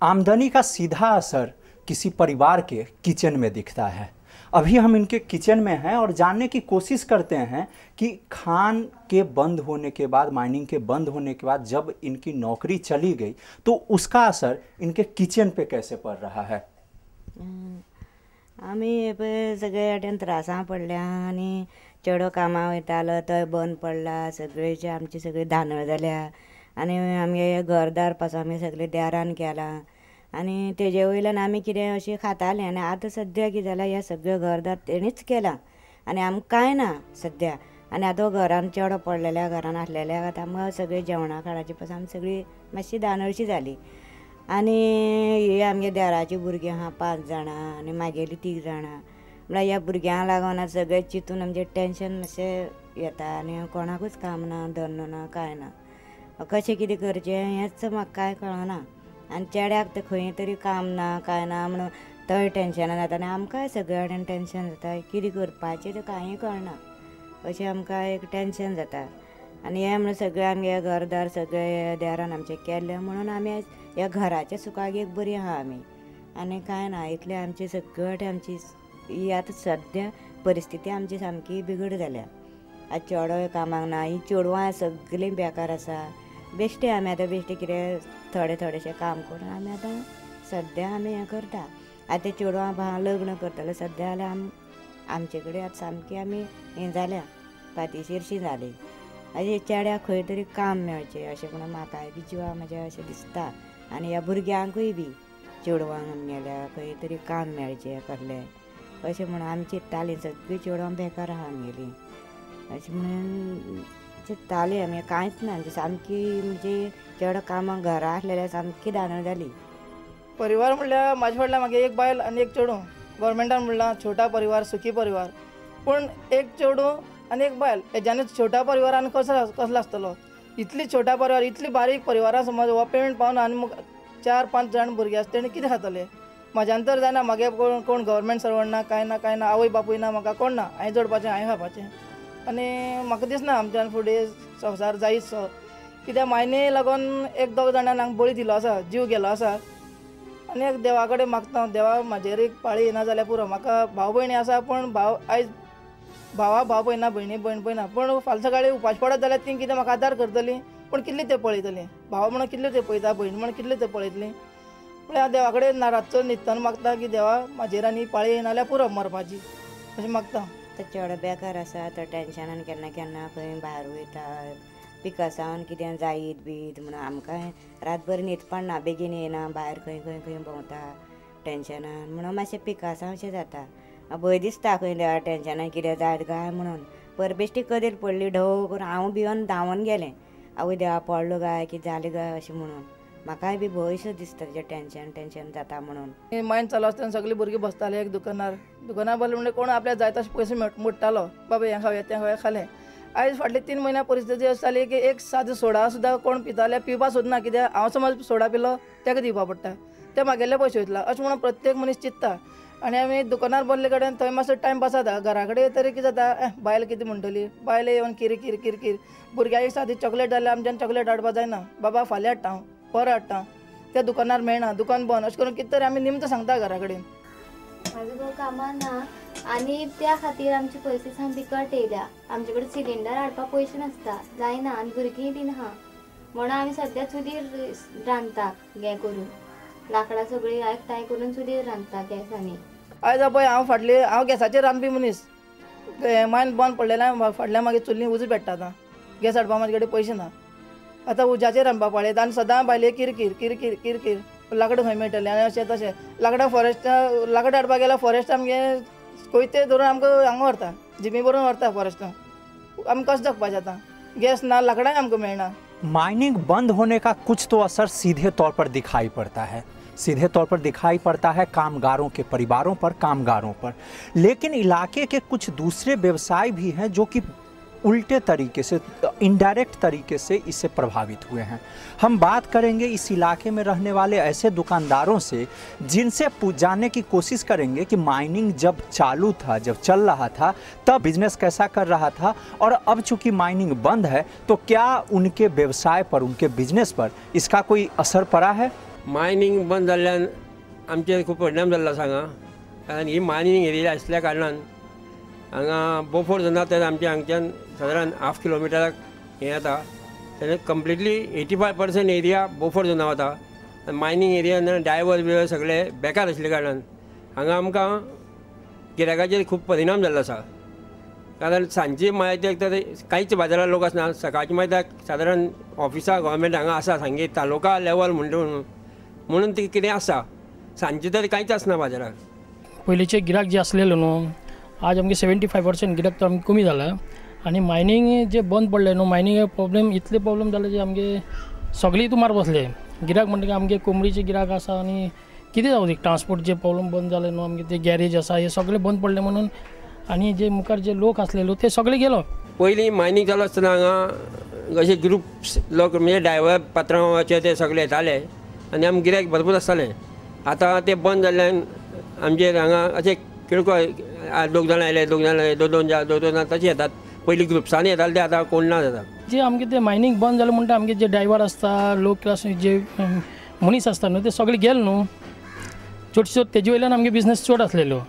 आमदनी का सीधा असर किसी परिवार के किचन में दिखता है। अभी हम इनके किचन में हैं और जानने की कोशिश करते हैं कि खान के बंद होने के बाद, माइनिंग के बंद होने के बाद जब इनकी नौकरी चली गई तो उसका असर इनके किचन पे कैसे पड़ रहा है। आमी सगळे वाटेन त्रासां पडल्या आनी चेडो कामां वयतालो तो बंद पडला, सगळेचे आमचे सगळे धानळ जाल्या आनी आमगे घरदार पासून आमी सगळे देरान केलां आनी तेजे वयल्यान आमी कितें अशें खातालें आनी आतां सद्या कितें जालां हें सगळें घरदार तेणीच केलां आनी आमकां कांय ना सद्या। आनी आतां घरान चेडो पडलेल्या घरान आसलेल्या आतां आमकां सगळें जेवणा काडाची पासून आमी सगळीं मातशी धानळशी जाली आनी ही आमगे देराची भुरगीं आहा 5 जाणां आनी म्हागेलीं 3 जाणां म्हळ्यार ह्या भुरग्यांक लागून सगळें चिंतून आमचें टेंशन मातशें येता आनी कोणाकूच काम ना, धंदो ना, कांय ना, कशें कितें करचें हेंच म्हाका कांय कळना। आनी चेड्याक तर खंय तरी काम ना कांय ना म्हणून थंय टेंशनान जाता आनी आमकांय सगळे कडेन टेंशन जाता, कितें करपाचें तें कांय कळना, अशें आमकां एक टेंशन जाता। आनी हें म्हणून सगळें आमगे घरदार सगळे देरान आमचें केल्लें म्हणून आमी ह्या घराच्या सुखाक एक बरीं आहा आमी आनी कांय ना, इतलें आमची सगळे आमची ही आतां सद्या परिस्थिती आमची सामकी बिगड जाल्या। आतां चेडोय कामाक ना, ही चेडवां सगळीं बेकार आसा, बेश्टे आमी आतां बेश्टे कितें थोडेशें काम करून आमी आतां सद्या आमी हें करता। आतां चेडवां भावां लग्न करतले सद्या जाल्यार आमचे कडेन आतां सामकी आमी हें जाल्या, फाटीशीरशीं जालीं। अशें चेड्याक खंय तरी काम मेळचें अशें म्हणून म्हाकाय बी जिवाक म्हज्या अशें दिसता आनी ह्या भुरग्यांकूय बी चेडवांक आमगेल्या खंय तरी काम मेळचें कसलें अशें म्हणून आमी चिंत्तालीं। सगळीं चेडवां बेकार आहा आमगेलीं अशें म्हणून चिंत्तालीं आमी, कांयच ना म्हणजे सामकी म्हणजे चेडो कामाक घरा आसलेल्या सामकी धानळ जाली। परिवार म्हणल्यार म्हाजे फाटल्यान म्हागे एक बायल आनी एक चेडूं, गोवोरमेंटान म्हणलां छोटा परिवार सुखी परिवार, पूण एक चेडूं आनी एक बायल हेज्यानी छोटा परिवारान कसलो आसतलो। इतली छोटा परिवार, इतली बारीक परिवारां समज हो पेमेंट पावना आनी 4-5 जाण भुरगीं आसा तेणी कितें खातले। म्हाज्यान तर जायना, म्हागे कोण गव्हर्मेंट सर्वंट ना, कांय ना, आवय बापूय ना, म्हाका कोण ना, हांवें जोडपाचें हांवें खावपाचें आनी म्हाका दिसना आमच्यान फुडें संवसार जायतसो, कित्याक मायने लागून 1-2 जाणांक हांगा बळी दिलो आसा, जीव गेलो आसा आनी देवा कडेन मागता देवा म्हाजेर एक पाळी येना जाल्यार पुरो। म्हाका भाव भयणी आसा पूण भाव आयज भावा भाव पळयना, भयणी भयण पळयना, पूण फाल्यां सकाळीं उपास पडत जाल्यार ती कितें म्हाका आदार करतलीं, पूण कितली ते पळयतलीं, भाव म्हणून कितले ते पळयता, भयण म्हणून कितले ते पळयतलीं। म्हळ्यार हांव देवा कडेन रातचो न्हिदतना मागता की देवा म्हाजेर आनी पाळी येना जाल्यार पुरो मरपाची अशें मागता। तो चेडो बेकार आसा, तो टेंशनान केन्ना केन्ना खंय भायर वयता, पिका सावन कितें जायत बीत म्हणून आमकां रातभर न्हीद पडना, बेगीन येना, भायर खंय भोंवता टेंशनान म्हणून मातशें पिकासांव अशें जाता। भंय दिसता खंय देवा टेंशनान कितें जायत काय म्हणून, पर बेश्टी कदेल पडली ढव करून हांव भिवन धांवून गेलें, आवय देवा पडलो काय कितें जालें काय अशें म्हणून म्हाकाय बी भंयसो दिसता तेजें टेंशन जाता म्हणून। मायन चालू आसतना सगळीं भुरगीं बसताले एक दुकानार बसले म्हणजे कोण आपल्याक जाय तशे पयशे मोडटालो, बाबा हें खावया तें खावया, खालें। आयज फाटले 3 म्हयन्या परिस्थिती अशी जाली की एक सादो सोडा सुद्दां कोण पिताले पिवपा सोदना, कित्याक हांव समज सोडा पिलो तेका दिवपा पडटा, ते म्हागेले पयशे वयतला अशें म्हणून प्रत्येक मनीस चिंतता। आनी आमी दुकानार बसले कडेन थंय मातसो टायम पास जाता, घरा कडेन तरी कितें जाता बायल कितें म्हणटली, बायल येवन किर भुरग्याक एक सादी चॉकलेट जाल्यार आमच्यान चॉकलेट हाडपा जायना, बाबा फाल्यां हाडटा हांव, परं हाडटा, त्या दुकानार मेळना, दुकान बंद, अशें करून कितें तरी आमी निमतां सांगता घरा कडेन। म्हाजो घोव कामां ना आनी त्या खातीर आमची परिस्थिती सामकी बिकट येयल्या, आमचे कडेन सिलिंडर हाडपाक पयशे नासता, जायना आनी भुरगीं बीन आहा म्हणून आमी सद्या चुलीर रांदता, हें करून लाकडां सगळीं एकठांय करून चुलीर रांदता गॅसांनी। आयज पळय हांव गॅसाचेर रांदपी मनीस, मायन बंद पडलें फाटल्यान मागीर चुलीन उजो पेट्टा, आतां गॅस हाडपाक म्हाजे कडेन पयशे ना, आतां उज्याचेर रांदपाक पळयता आनी सदां बायले किरकीर लाकडां खंय मेळटलें आनी अशें तशें लाकडां लाकडां हाडपाक गेल्यार फॉरेस्ट आमगे कोयते धरून आमकां हांगा व्हरता, जिमी भरून व्हरता फॉरेस्टान, आमी कशें जगपाचें आतां, गॅस ना, लाकडांय आमकां मेळना। माइनिंग बंद होने का कुछ तो असर सीधे तौर पर दिखाई पड़ता है, सीधे तौर पर दिखाई पड़ता है कामगारों के परिवारों पर, कामगारों पर। लेकिन इलाके के कुछ दूसरे व्यवसाय भी हैं जो कि उल्टे तरीके से, इनडायरेक्ट तरीके से इससे प्रभावित हुए हैं। हम बात करेंगे इस इलाके में रहने वाले ऐसे दुकानदारों से जिनसे जानने की कोशिश करेंगे कि माइनिंग जब चालू था, जब चल रहा था, तब बिजनेस कैसा कर रहा था और अब चूंकि माइनिंग बंद है तो क्या उनके व्यवसाय पर, उनके बिजनेस पर इसका कोई असर पड़ा है। मायनींग बंद जाल्ल्यान आमचे खूब परिणाम जाल्लो आसा हांगा, कारण ही मायनींग एरिया आसल्या कारणान हांगा बोफोर जोनात तर आमचे हांगच्यान सादारण हाफ किलोमिटराक हें येता, तेन्ना कंप्लिटली 85% एरिया बोफोर जोना वता. मायनींग एरियान डायवर बिवर सगळे बेकार आशिल्ल्या कारणान हांगा आमकां गिरायकाचेर खूब परिणाम जाल्लो आसा. कारण सांजचे मागीर तर कांयच बाजारार लोक आसना, सकाळचे मागीर सादारण ऑफिसां गव्हर्मेंट हांगा आसा सांगे तालुका लेवल म्हणून ती कितें आसा, सांजचे तर कांयच आसना बाजारार. पयलींचे गिराक जे आसलेलो न्हू, आज आमगे 75% गिराक तो आमगे कमी जाला. आनी मायनींग जे बंद पडले न्हू, मायनींग प्रॉब्लेम इतले प्रॉब्लेम जाले जे आमगे सगळी हितून बसले. गिराक म्हणटकीर आमगे कोंबडीचे गिराक आसा आनी कितें जावं दी ट्रान्सपोर्ट जे प्रॉब्लेम बंद जाले न्हू, आमगे ते गॅरेज आसा हे सगळे बंद पडले म्हणून. आनी जे मुखार जे लोक आसलेलो ते सगळे गेलो. पयलीं मायनींग चालू आसतना हांगा अशे ग्रुप्स लोक म्हणजे ड्रायव्हर पात्रांवाचे ते सगळे येताले आनी आमकां गिरायक भरपूर आसतालें. आतां ते बंद जाल्ल्यान आमचेर हांगा अशे किरकोळ 2 जाणां आयले, 2 जाणां आयले, 2 जाणां तशें येतात. पयलीं ग्रुप्सांनी येताले ते आतां कोण ना जाता. जे आमगे ते मायनींग बंद जालें म्हणटा आमगे जे ड्रायव्हर आसता, लो क्लास जे मनीस आसता न्हू ते सगळे गेले न्हू. चडशे तेजे वयल्यान आमगे बिझनेस चड आसलेलो.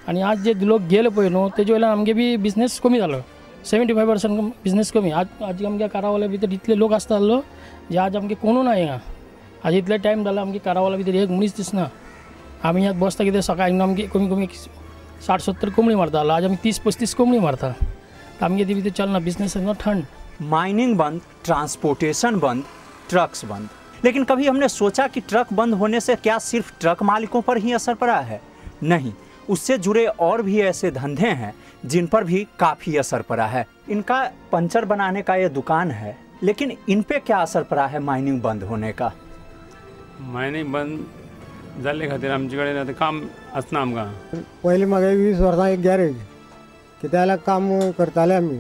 आनी आज जे लोक गेले पळय न्हू तेजे वयल्यान आमगे बी बिझनेस कमी जालो. 75% बिझनेस कमी. आज आमगे कारावाल्या भितर इतले लोक आसतालो जे आज आमगे कोणू ना हिंगा. आज इतले टायम जाला आमगे कारावाल्या भितर एक मनीस दिसना. आमी आतां बसता कितें सकाळी आमगे कमी 60-70 कोंबडी मारता. आज आमी 30-35 कोंबडी मारता. आमगे ती भितर चलना, बिझनेस नॉट ठंड. माइनिंग बंद, ट्रांसपोर्टेशन बंद, ट्रक्स बंद. लेकिन कभी हमने सोचा कि ट्रक बंद होने से क्या सिर्फ ट्रक मालिकों पर ही असर पड़ा है? नहीं, उससे जुड़े और भी ऐसे धंधे हैं जिन पर भी काफ़ी असर पड़ा है. इनका पंचर बनाने का ये दुकान है, लेकिन इन पे क्या असर पड़ा है माइनिंग बंद होने का? मायनींग बंद जाल्ले खातीर आमचे कडेन आतां काम आसना आमकां. पयलीं म्हागे 20 वर्सां एक गॅरेज, कित्याक जाल्यार काम करताले आमी.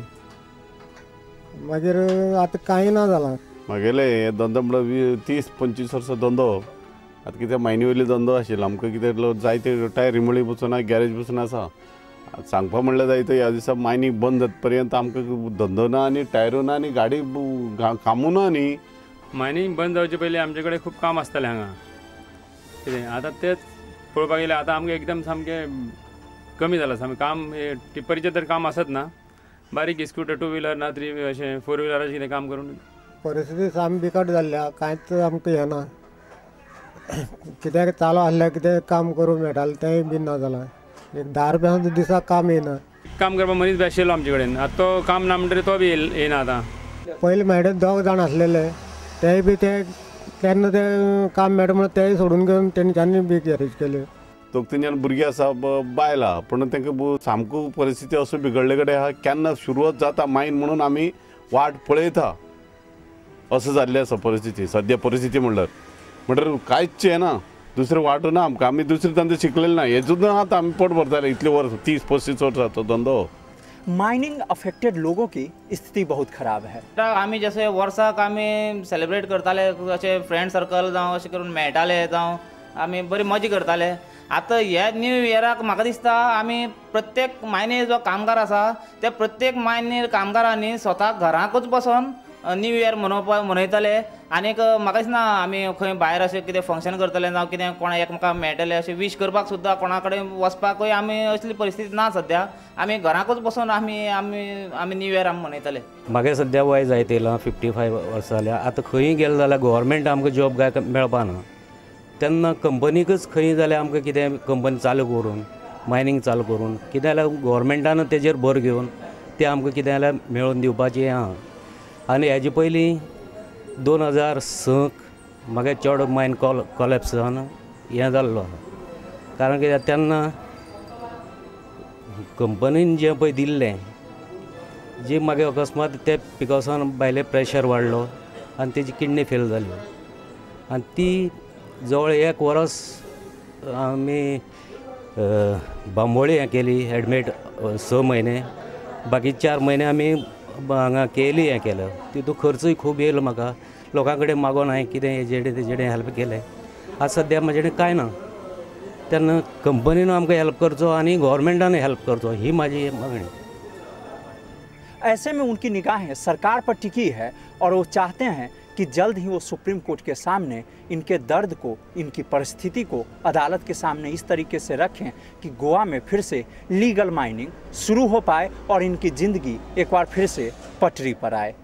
मागीर आतां कांय ना जालां. म्हागेले हे धंदो म्हणल्यार 30-25 वर्सां धंदो. आतां कितें मायनी वयलो धंदो आशिल्लो आमकां कितें जायते टायर रिमोळी पसून गॅरेज पसून आसा. सांगपा म्हणल्यार जायते ह्या दिसा मायनींग बंद जाता पर्यंत आमकां धंदो ना आनी टायरू ना आनी गाडी कामू ना न्ही. मायनींग बंद जावचे पयलीं आमचे कडेन खूब काम आसतालें हांगा. कितें आतां तेच पळोवपाक गेल्यार आतां आमकां एकदम सामकें कमी जालां. सामकें काम टिप्परीचें तर काम आसत ना. बारीक स्कूटर 2 व्हिलर ना 3 अशें 4 व्हिलराचें कितें काम करून परिस्थिती साम बिकट जाल्ल्या. कांयच आमकां हें ना. कित्याक चालू आसल्यार कितें काम करूंक मेळटालें तेंय बी ना जालां. एक 10 रुपया दिसाक काम येना. काम करपाक मनीस बी आशिल्लो आमचे कडेन. आतां तो काम ना म्हणटकीर तो बी येना आतां. पयलीं म्हाजे 2 जाण आसलेले तेय बी तेन्ना ते काम मेळटा म्हणून तेय सोडून घेवन तेंच्यांनी बी गॅरेज केले. 2-3 भुरगीं आसा बायलां, पूण तांकां सामको परिस्थिती असो बिगडले कडेन आहा. केन्ना सुरवात जाता मायन म्हणून आमी वाट पळयता. असं जाल्लें आसा परिस्थिती सद्या. परिस्थिती म्हणल्यार कांयच हें ना, दुसरें वाटू ना आमकां. आमी दुसरे धंदे शिकलेले ना. हेजून आतां आमी पोट भरताले इतले वर्स 30-35 वर्सां तो धंदो. माइनिंग अफेक्टेड लोगों की स्थिति बहुत खराब है. आमी जशे वर्साक आमी सेलिब्रेट करताले, अशे फ्रेंड सर्कल जावं अशें करून मेळटाले, जावं आमी बरी मजा करताले. आतां ह्या न्यू इयराक म्हाका दिसता आमी प्रत्येक मायनीर जो कामगार आसा ते प्रत्येक मायनीर कामगारांनी स्वता घराकूच बसून न्यू इयर मनयताले. आनीक म्हाका दिसना आमी खंय भायर अशें कितें फंक्शन करतले जावं कितें कोणा एकमेकाक मेळटले अशें वीश करपाक सुद्दां कोणा कडेन वचपाकूय आमी असली परिस्थिती ना सद्या. आमी घराकूच बसून आमी न्यू इयर आमी मनयताले. म्हागे सद्या वय जायत येयलां 55 वर्सां जाल्या. आतां खंय गेले जाल्यार गव्हर्मेंट आमकां जॉब काय मेळपाना. तेन्ना कंपनीकच खंय जाल्यार आमकां कितें कंपनी चालू करून मायनींग चालू करून कितें जाल्यार गव्हर्मेंटान तेजेर भर घेवन ते आमकां कितें जाल्यार मेळोवन दिवपाचें आहा. आनी हेजे पयलीं 2006 म्हागे चड मायन कॉलेप्स जावन हें जाल्लो. कारण कित्याक तेन्ना कंपनीन जें पळय दिल्लें जी मागे अकस्मात ते पिकोसान भायले प्रेशर वाडलो आनी तेजी किडनी फेल जाली. आनी ती जवळ 1 वर्स आमी बांबोळी हें केली एडमीट 6 म्हयने. बाकी 4 म्हयने आमी हांगा केली हें केलं. तितून खर्चूय खूब येयलो म्हाका. लोकां कडेन मागोन हांवें कितें हेजेडें तेजेडें हेल्प केलें. आज सद्या म्हजे कडेन कांय ना. तेन्ना कंपनीन आमकां हेल्प करचो आनी गव्हर्मेंटान हेल्प करचो ही म्हाजी मागणी. ऐसे में उनकी निगाहें सरकार पर टिकी है और वो चाहते हैं कि जल्द ही वो सुप्रीम कोर्ट के सामने इनके दर्द को, इनकी परिस्थिति को अदालत के सामने इस तरीके से रखें कि गोवा में फिर से लीगल माइनिंग शुरू हो पाए और इनकी ज़िंदगी एक बार फिर से पटरी पर आए।